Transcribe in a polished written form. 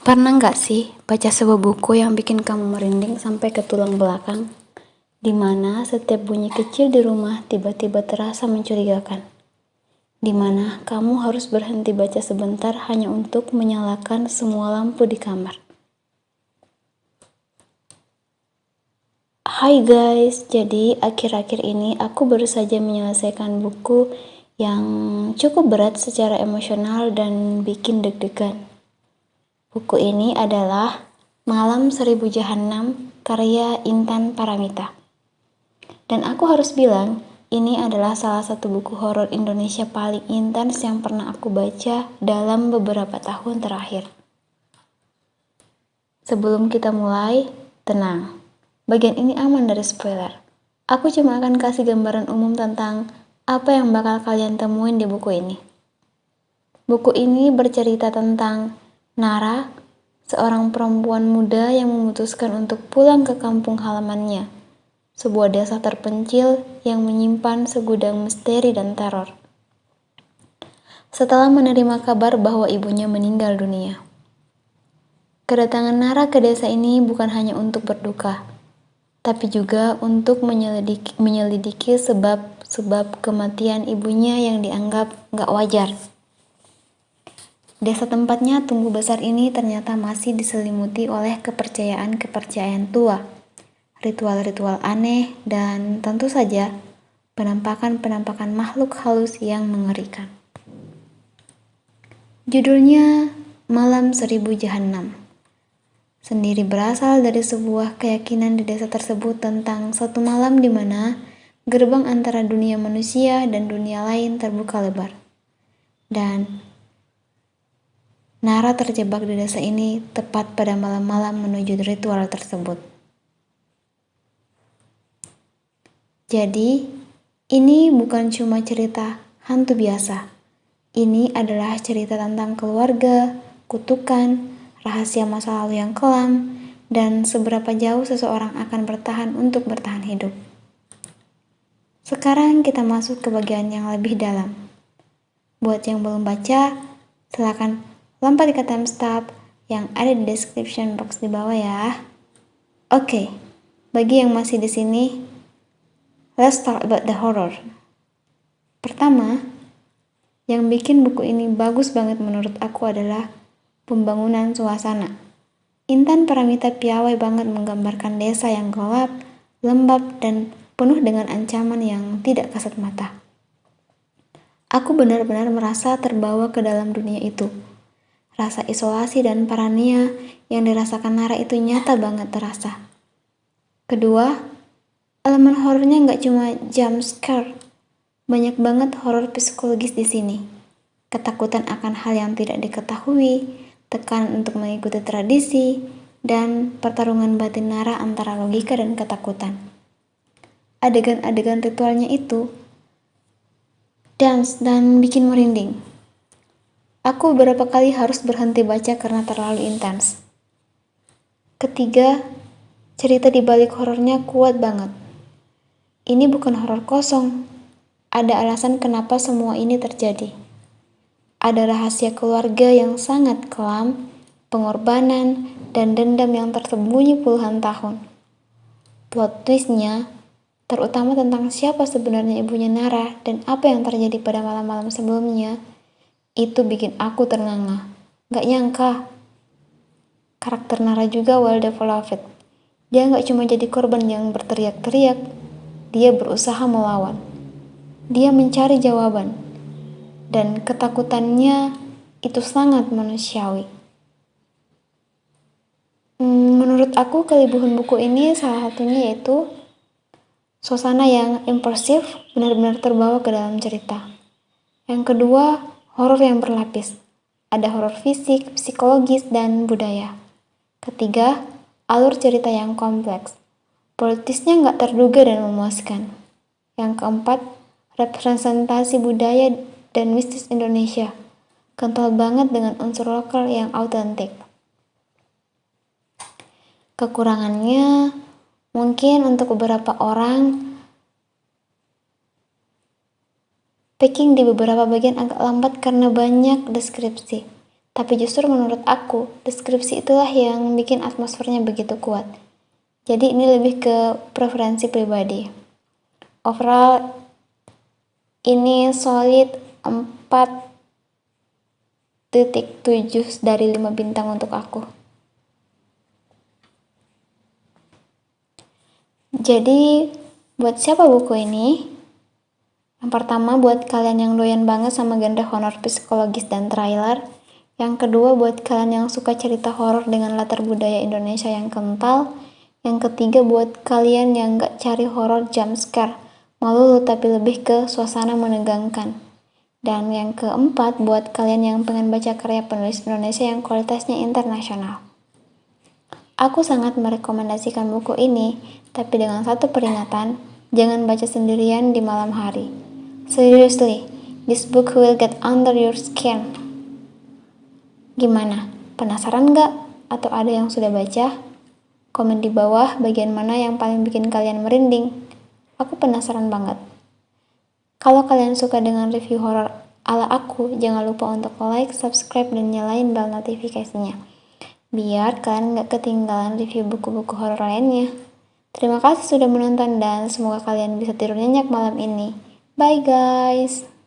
Pernah nggak sih baca sebuah buku yang bikin kamu merinding sampai ke tulang belakang? Di mana setiap bunyi kecil di rumah tiba-tiba terasa mencurigakan. Di mana kamu harus berhenti baca sebentar hanya untuk menyalakan semua lampu di kamar. Hai guys, jadi akhir-akhir ini aku baru saja menyelesaikan buku yang cukup berat secara emosional dan bikin deg-degan. Buku ini adalah Malam Seribu Jahanam karya Intan Paramita. Dan aku harus bilang, ini adalah salah satu buku horor Indonesia paling intens yang pernah aku baca dalam beberapa tahun terakhir. Sebelum kita mulai, tenang. Bagian ini aman dari spoiler. Aku cuma akan kasih gambaran umum tentang apa yang bakal kalian temuin di buku ini. Buku ini bercerita tentang Nara, seorang perempuan muda yang memutuskan untuk pulang ke kampung halamannya, sebuah desa terpencil yang menyimpan segudang misteri dan teror. Setelah menerima kabar bahwa ibunya meninggal dunia. Kedatangan Nara ke desa ini bukan hanya untuk berduka, tapi juga untuk menyelidiki sebab kematian ibunya yang dianggap gak wajar. Desa tempatnya tumbuh besar ini ternyata masih diselimuti oleh kepercayaan-kepercayaan tua, ritual-ritual aneh, dan tentu saja penampakan-penampakan makhluk halus yang mengerikan. Judulnya Malam Seribu Jahanam. Sendiri berasal dari sebuah keyakinan di desa tersebut tentang satu malam di mana gerbang antara dunia manusia dan dunia lain terbuka lebar. Dan Nara terjebak di desa ini tepat pada malam-malam menuju ritual tersebut. Jadi, ini bukan cuma cerita hantu biasa. Ini adalah cerita tentang keluarga, kutukan, rahasia masa lalu yang kelam, dan seberapa jauh seseorang akan bertahan untuk bertahan hidup. Sekarang kita masuk ke bagian yang lebih dalam. Buat yang belum baca, silakan lompat ke timestamp yang ada di description box di bawah ya. Oke, bagi yang masih di sini, let's talk about the horror. Pertama, yang bikin buku ini bagus banget menurut aku adalah pembangunan suasana. Intan Paramita piawai banget menggambarkan desa yang gelap, lembab, dan penuh dengan ancaman yang tidak kasat mata. Aku benar-benar merasa terbawa ke dalam dunia itu. Rasa isolasi dan paranoia yang dirasakan Nara itu nyata banget terasa. Kedua, elemen horornya nggak cuma jump scare. Banyak banget horor psikologis di sini. Ketakutan akan hal yang tidak diketahui, tekanan untuk mengikuti tradisi, dan pertarungan batin Nara antara logika dan ketakutan. Adegan-adegan ritualnya itu dance dan bikin merinding. Aku beberapa kali harus berhenti baca karena terlalu intens. Ketiga, cerita di balik horornya kuat banget. Ini bukan horor kosong. Ada alasan kenapa semua ini terjadi. Ada rahasia keluarga yang sangat kelam, pengorbanan, dan dendam yang tersembunyi puluhan tahun. Plot twistnya, terutama tentang siapa sebenarnya ibunya Nara dan apa yang terjadi pada malam-malam sebelumnya, itu bikin aku ternganga. Gak nyangka, karakter Nara juga well developed. Dia gak cuma jadi korban yang berteriak-teriak, dia berusaha melawan. Dia mencari jawaban, dan ketakutannya itu sangat manusiawi. Menurut aku kelebihan buku ini salah satunya yaitu suasana yang immersif, benar-benar terbawa ke dalam cerita. Yang kedua, horor yang berlapis. Ada horor fisik, psikologis, dan budaya. Ketiga, alur cerita yang kompleks. Politisnya nggak terduga dan memuaskan. Yang keempat, representasi budaya dan mistis Indonesia. Kental banget dengan unsur lokal yang autentik. Kekurangannya, mungkin untuk beberapa orang, packing di beberapa bagian agak lambat karena banyak deskripsi. Tapi justru menurut aku, deskripsi itulah yang bikin atmosfernya begitu kuat. Jadi ini lebih ke preferensi pribadi. Overall, ini solid 4,7 dari 5 bintang untuk aku. Jadi, buat siapa buku ini? Yang pertama, buat kalian yang doyan banget sama genre horor psikologis dan thriller. Yang kedua, buat kalian yang suka cerita horor dengan latar budaya Indonesia yang kental. Yang ketiga, buat kalian yang gak cari horor jump scare, malu tapi lebih ke suasana menegangkan. Dan yang keempat, buat kalian yang pengen baca karya penulis Indonesia yang kualitasnya internasional. Aku sangat merekomendasikan buku ini, tapi dengan satu peringatan, jangan baca sendirian di malam hari. Seriously, this book will get under your skin. Gimana? Penasaran nggak? Atau ada yang sudah baca? Komen di bawah bagian mana yang paling bikin kalian merinding. Aku penasaran banget. Kalau kalian suka dengan review horor ala aku, jangan lupa untuk like, subscribe, dan nyalain bel notifikasinya. Biar kalian nggak ketinggalan review buku-buku horor lainnya. Terima kasih sudah menonton dan semoga kalian bisa tidur nyenyak malam ini. Bye guys!